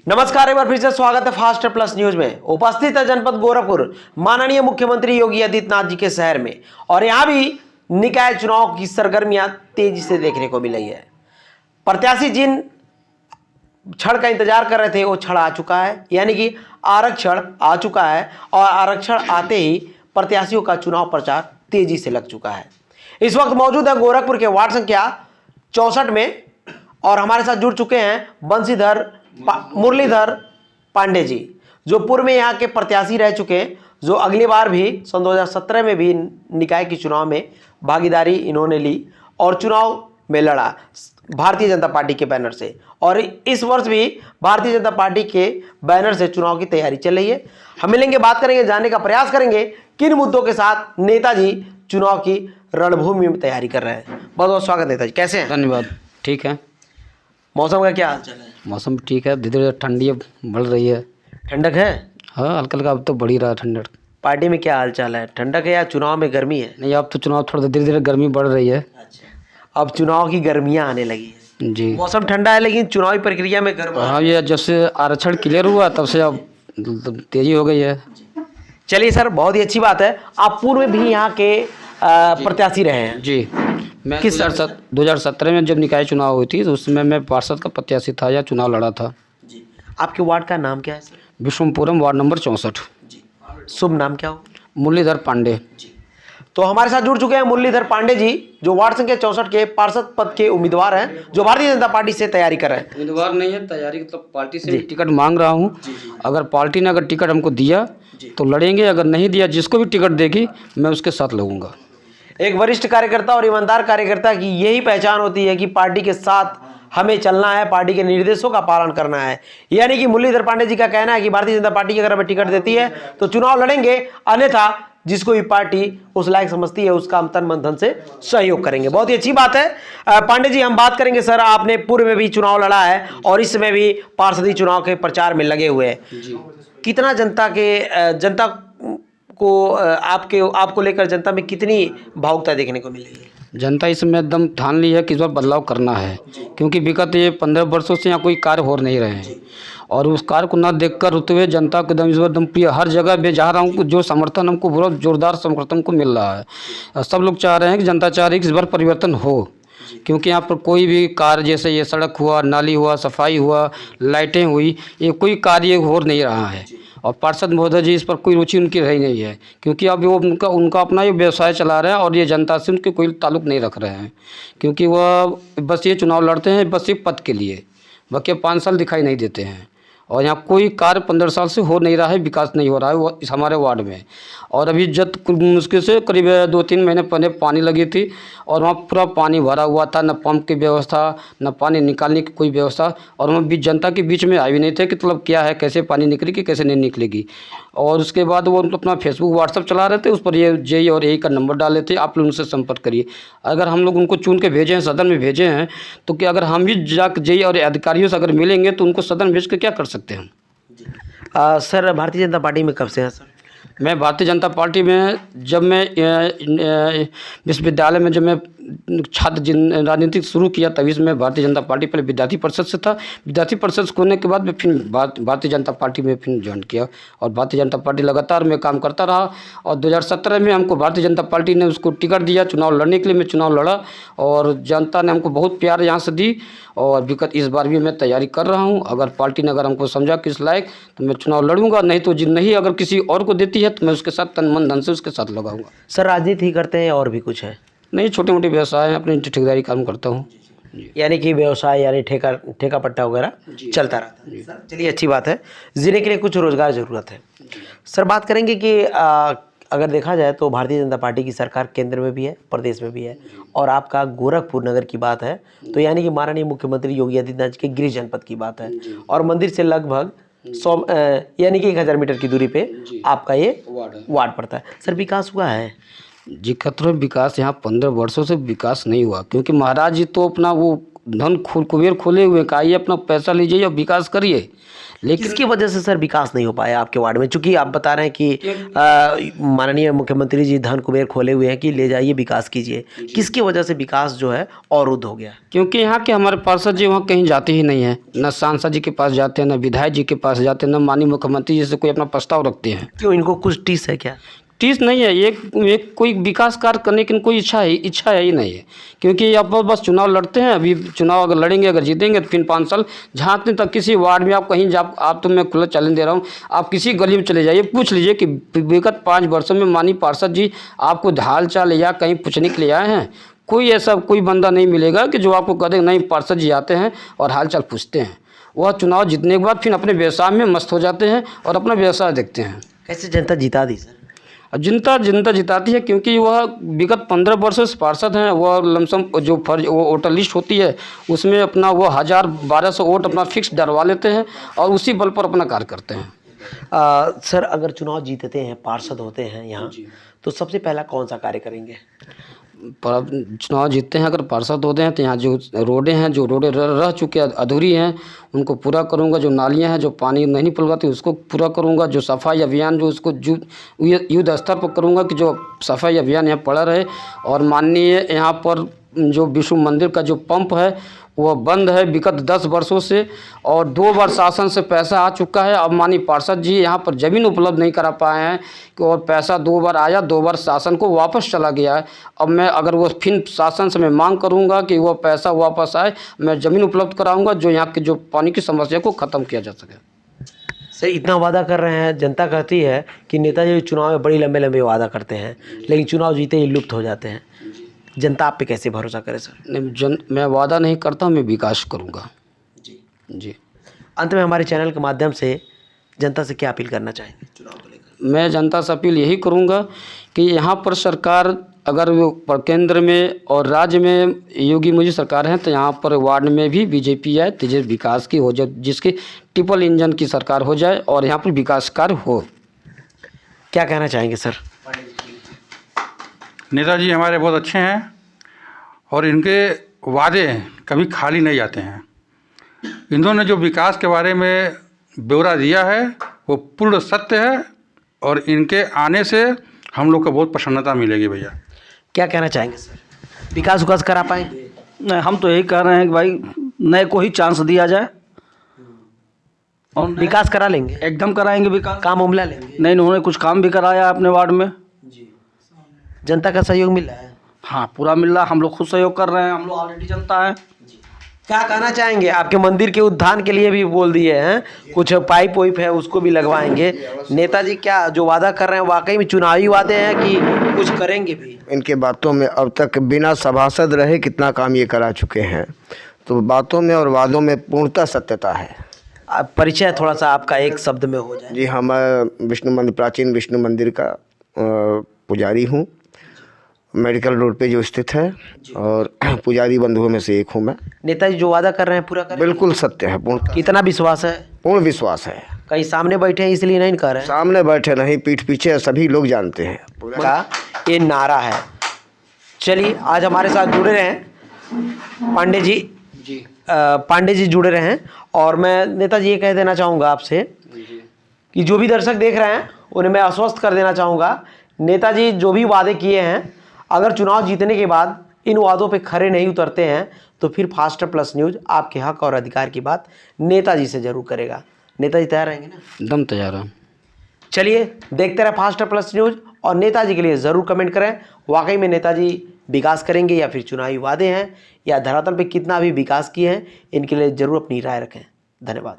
नमस्कार, एक बार फिर से स्वागत है फास्ट प्लस न्यूज में। उपस्थित है जनपद गोरखपुर माननीय मुख्यमंत्री योगी आदित्यनाथ जी के शहर में, और यहां भी निकाय चुनाव की सरगर्मियां तेजी से देखने को मिल रही है। प्रत्याशी जिन क्षण का इंतजार कर रहे थे वो क्षण आ चुका है, यानी कि आरक्षण आ चुका है, और आरक्षण आते ही प्रत्याशियों का चुनाव प्रचार तेजी से लग चुका है। इस वक्त मौजूद है गोरखपुर के वार्ड संख्या 64 में, और हमारे साथ जुड़ चुके हैं मुरलीधर पांडे जी, जो पूर्व में यहाँ के प्रत्याशी रह चुके हैं, जो अगली बार भी सन 2017 में भी निकाय के चुनाव में भागीदारी इन्होंने ली और चुनाव में लड़ा भारतीय जनता पार्टी के बैनर से, और इस वर्ष भी भारतीय जनता पार्टी के बैनर से चुनाव की तैयारी चल रही है। हम मिलेंगे, बात करेंगे, जानने का प्रयास करेंगे किन मुद्दों के साथ नेताजी चुनाव की रणभूमि में तैयारी कर रहे हैं। बहुत बहुत स्वागत नेताजी, कैसे हैं? धन्यवाद। ठीक है। मौसम का क्या हाल चाल है? मौसम ठीक है, धीरे धीरे ठंडी बढ़ रही है। ठंडक है? हाँ, हल्का हल्का अब तो बढ़ ही रहा है ठंडक। पार्टी में क्या हाल चाल है? ठंडक है या चुनाव में गर्मी है? नहीं, अब तो चुनाव थोड़ा धीरे धीरे गर्मी बढ़ रही है। अच्छा, अब चुनाव की गर्मियां आने लगी है। जी। मौसम ठंडा है लेकिन चुनावी प्रक्रिया में गर्म। हाँ, ये जब से आरक्षण क्लियर हुआ तब से अब तेजी हो गई है। चलिए सर, बहुत ही अच्छी बात है। आप पूर्व में भी यहाँ के प्रत्याशी रहे हैं? जी, मैं किस 2017 में जब निकाय चुनाव हुई थी तो उसमें मैं पार्षद का प्रत्याशी था या चुनाव लड़ा था। जी। आपके वार्ड का नाम क्या है सर? Vishwampuram, ward number 64। जी। शुभ नाम क्या हो? मुरलीधर पांडे। जी। तो हमारे साथ जुड़ चुके हैं मुरलीधर पांडे जी, जो वार्ड संख्या 64 के पार्षद पद के उम्मीदवार हैं, जो भारतीय जनता पार्टी से तैयारी कर रहे हैं। उम्मीदवार नहीं है, तैयारी मतलब पार्टी से टिकट मांग रहा हूँ। अगर पार्टी ने अगर टिकट हमको दिया तो लड़ेंगे, अगर नहीं दिया जिसको भी टिकट देगी मैं उसके साथ लगूंगा। एक वरिष्ठ कार्यकर्ता और ईमानदार कार्यकर्ता की यही पहचान होती है कि पार्टी के साथ हमें चलना है, पार्टी के निर्देशों का पालन करना है। यानी कि मुरलीधर पांडे जी का कहना है कि भारतीय जनता पार्टी अगर हमें टिकट देती है तो चुनाव लड़ेंगे, अन्यथा जिसको भी पार्टी उस लायक समझती है उसका हम तन मन धन से सहयोग करेंगे। बहुत ही अच्छी बात है। पांडे जी, हम बात करेंगे सर, आपने पूर्व में भी चुनाव लड़ा है और इस समय भी पार्षदी चुनाव के प्रचार में लगे हुए हैं। कितना जनता को आपको लेकर जनता में कितनी भावुकता देखने को मिल रही है? जनता इसमें एकदम ठान ली है कि इस बार बदलाव करना है, क्योंकि विगत ये 15 वर्षों से यहाँ कोई कार्य हो नहीं रहे हैं, और उस कार्य को न देखकर होते हुए जनता को एकदम इस बार एकदम प्रिय हर जगह मैं जा रहा हूँ, जो समर्थन हमको बहुत जोरदार समर्थन को मिल रहा है। सब लोग चाह रहे हैं कि जनता चाह रही है कि इस बार परिवर्तन हो, क्योंकि यहाँ पर कोई भी कार्य, जैसे ये सड़क हुआ, नाली हुआ, सफाई हुआ, लाइटें हुई, ये कोई कार्य हो नहीं रहा है। और पार्षद महोदय जी इस पर कोई रुचि उनकी रही नहीं है, क्योंकि अब वो उनका अपना ये व्यवसाय चला रहे हैं और ये जनता से उनके कोई ताल्लुक नहीं रख रहे हैं, क्योंकि वह बस ये चुनाव लड़ते हैं बस एक पद के लिए, बाकी 5 साल दिखाई नहीं देते हैं। और यहाँ कोई कार्य 15 साल से हो नहीं रहा है, विकास नहीं हो रहा है वो इस हमारे वार्ड में। और अभी जब मुश्किल से करीब 2-3 महीने पहले पानी लगी थी और वहाँ पूरा पानी भरा हुआ था, न पंप की व्यवस्था, न पानी निकालने की कोई व्यवस्था, और वहाँ बीच जनता के बीच में आए भी नहीं थे कि मतलब क्या है, कैसे पानी निकलेगी, कैसे नहीं निकलेगी। और उसके बाद वो अपना फेसबुक व्हाट्सअप चला रहे थे, उस पर ये जेई और एई का नंबर डाले थे, आप लोग उनसे संपर्क करिए। अगर हम लोग उनको चुन के भेजे हैं, सदन में भेजे हैं, तो क्या अगर हम भी जाकर जेई और अधिकारियों से अगर मिलेंगे तो उनको सदन भेज के क्या कर सकते हैं हम? सर, भारतीय जनता पार्टी में कब से हैं सर? मैं भारतीय जनता पार्टी में जब मैं विश्वविद्यालय में जब मैं छात्र राजनीति शुरू किया तभी से मैं भारतीय जनता पार्टी, पहले विद्यार्थी परिषद से था, विद्यार्थी परिषद होने के बाद मैं फिर भारतीय जनता पार्टी में फिर ज्वाइन किया, और भारतीय जनता पार्टी लगातार मैं काम करता रहा। और 2017 में हमको भारतीय जनता पार्टी ने उसको टिकट दिया चुनाव लड़ने के लिए, मैं चुनाव लड़ा और जनता ने हमको बहुत प्यार यहाँ से दी, और विकट इस बार भी मैं तैयारी कर रहा हूँ। अगर पार्टी ने अगर हमको समझा किस लायक तो मैं चुनाव लड़ूंगा, नहीं तो नहीं अगर किसी और को देती है तो मैं उसके साथ तन मन धन से उसके साथ लगाऊंगा। सर, राजनीति करते हैं और भी कुछ है? नहीं, छोटे मोटे व्यवसाय हैं, अपने ठेकेदारी काम करता हूँ। यानी कि व्यवसाय, यानी ठेका पट्टा वगैरह चलता रहता है। चलिए, अच्छी बात है, जीने के लिए कुछ रोजगार ज़रूरत है। सर, बात करेंगे कि अगर देखा जाए तो भारतीय जनता पार्टी की सरकार केंद्र में भी है, प्रदेश में भी है, और आपका गोरखपुर नगर की बात है तो यानी कि माननीय मुख्यमंत्री योगी आदित्यनाथ जी के गृह जनपद की बात है, और मंदिर से लगभग 100 यानी कि 1000 मीटर की दूरी पे आपका ये वार्ड पड़ता है। सर, विकास हुआ है? जी, खतरे विकास यहाँ 15 वर्षों से विकास नहीं हुआ, क्योंकि महाराज जी तो अपना वो कुबेर खोले हुए हैं, आइए अपना पैसा लीजिए और विकास करिए। लेकिन किसकी वजह से सर विकास नहीं हो पाया आपके वार्ड में? चूंकि आप बता रहे हैं कि माननीय मुख्यमंत्री जी धन कुबेर खोले हुए हैं कि ले जाइए विकास कीजिए, किसकी वजह से विकास जो है अवरुद्ध हो गया? क्योंकि यहाँ के हमारे पार्षद जी वहाँ कहीं जाते ही नहीं हैं, न सांसद जी के पास जाते हैं, न विधायक जी के पास जाते हैं, न माननीय मुख्यमंत्री जी से कोई अपना प्रस्ताव रखते हैं। क्यों, इनको कुछ टीस है क्या? टीस नहीं है, एक कोई विकास कार्य करने की कोई इच्छा है ही नहीं है। क्योंकि आप बस चुनाव लड़ते हैं, अभी चुनाव अगर लड़ेंगे, अगर जीतेंगे तो फिर 5 साल झाँकने तक किसी वार्ड में आप कहीं आप तो मैं खुला चैलेंज दे रहा हूँ, आप किसी गली में चले जाइए, पूछ लीजिए कि विगत 5 वर्षों में माननीय पार्षद जी आपको हाल चाल या कहीं पूछने के लिए आए हैं? कोई ऐसा कोई बंदा नहीं मिलेगा कि जो आपको कह दे नहीं पार्षद जी आते हैं और हाल चाल पूछते हैं। वह चुनाव जीतने के बाद फिर अपने व्यवसाय में मस्त हो जाते हैं और अपना व्यवसाय देखते हैं। कैसे जनता जिता दी सर? जनता जिताती है क्योंकि वह विगत 15 वर्षों से पार्षद हैं। वह लमसम जो वो वोटर लिस्ट होती है उसमें अपना वो 1000-1200 वोट अपना फिक्स डलवा लेते हैं और उसी बल पर अपना कार्य करते हैं। सर अगर चुनाव जीतते हैं, पार्षद होते हैं यहाँ, तो सबसे पहला कौन सा कार्य करेंगे? पर चुनाव जीतते हैं अगर पार्षद होते हैं तो यहाँ जो रोडें रह चुके अधूरी हैं उनको पूरा करूँगा। जो नालियाँ हैं जो पानी नहीं निकल पाती उसको पूरा करूँगा। जो सफाई अभियान जो उसको युद्ध स्तर पर करूँगा कि जो सफाई अभियान यहाँ पड़ा रहे। और माननीय यहाँ पर जो विष्णु मंदिर का जो पंप है वह बंद है विगत 10 वर्षों से और 2 बार शासन से पैसा आ चुका है। अब माननीय पार्षद जी यहाँ पर ज़मीन उपलब्ध नहीं करा पाए हैं और पैसा 2 बार आया, 2 बार शासन को वापस चला गया है। अब मैं अगर वो फिर शासन से मैं मांग करूँगा कि वो पैसा वापस आए, मैं ज़मीन उपलब्ध कराऊँगा जो यहाँ की जो पानी की समस्या को ख़त्म किया जा सके। सर इतना वादा कर रहे हैं, जनता कहती है कि नेताजी चुनाव में बड़ी लंबे लंबे वादा करते हैं लेकिन चुनाव जीते ही लुप्त हो जाते हैं। जनता आप पे कैसे भरोसा करे सर? नहीं, मैं वादा नहीं करता, मैं विकास करूँगा। जी। अंत में हमारे चैनल के माध्यम से जनता से क्या अपील करना चाहेंगे चुनाव को लेकर? मैं जनता से अपील यही करूँगा कि यहाँ पर सरकार अगर वो केंद्र में और राज्य में योगी मोदी सरकार है तो यहाँ पर वार्ड में भी बीजेपी आए, तेज विकास की हो जाए, जिसकी ट्रिपल इंजन की सरकार हो जाए और यहाँ पर विकास कार्य हो। क्या कहना चाहेंगे सर? नेताजी हमारे बहुत अच्छे हैं और इनके वादे कभी खाली नहीं जाते हैं। इन्होंने जो विकास के बारे में ब्यौरा दिया है वो पूर्ण सत्य है और इनके आने से हम लोग को बहुत प्रसन्नता मिलेगी। भैया क्या कहना चाहेंगे सर? विकास करा पाएंगे? नहीं, हम तो यही कह रहे हैं कि भाई नए को ही चांस दिया जाए और विकास करा लेंगे, एकदम कराएंगे विकास। काम उमला लेंगे। नहीं, उन्होंने कुछ काम भी कराया अपने वार्ड में। जनता का सहयोग मिल रहा है? हाँ, पूरा मिल रहा। हम लोग खुद सहयोग कर रहे हैं, हम लोग ऑलरेडी जनता है। क्या कहना चाहेंगे? आपके मंदिर के उत्थान के लिए भी बोल दिए हैं, कुछ पाइप वाइप है उसको भी लगवाएंगे। नेताजी क्या जो वादा कर रहे हैं वाकई में चुनावी वादे हैं कि कुछ करेंगे भी? इनके बातों में अब तक बिना सभासद रहे कितना काम ये करा चुके हैं, तो बातों में और वादों में पूर्णतः सत्यता है। परिचय थोड़ा सा आपका एक शब्द में हो जाए। जी, हम प्राचीन विष्णु मंदिर का पुजारी हूँ, मेडिकल रोड पे जो स्थित है, और पुजारी बंधुओं में से एक हूँ मैं। नेताजी जो वादा कर रहे हैं पूरा करेंगे? बिल्कुल सत्य है, कितना विश्वास है? पूर्ण विश्वास है। कहीं सामने बैठे हैं इसलिए नहीं कर रहे हैं? सामने बैठे नहीं, पीठ पीछे सभी लोग जानते हैं का ये नारा है। चलिए आज हमारे साथ जुड़े रहे पांडे जी जुड़े रहे हैं। और मैं नेताजी ये कह देना चाहूँगा आपसे कि जो भी दर्शक देख रहे हैं उन्हें मैं आश्वस्त कर देना चाहूँगा, नेताजी जो भी वादे किए हैं अगर चुनाव जीतने के बाद इन वादों पे खरे नहीं उतरते हैं तो फिर फास्टर प्लस न्यूज़ आपके हक और अधिकार की बात नेताजी से जरूर करेगा। नेताजी तैयार रहेंगे ना? एकदम तैयार है। चलिए देखते रहे फास्टर प्लस न्यूज़ और नेताजी के लिए ज़रूर कमेंट करें, वाकई में नेताजी विकास करेंगे या फिर चुनावी वादे हैं या धरातल पे कितना भी विकास किए हैं, इनके लिए ज़रूर अपनी राय रखें। धन्यवाद।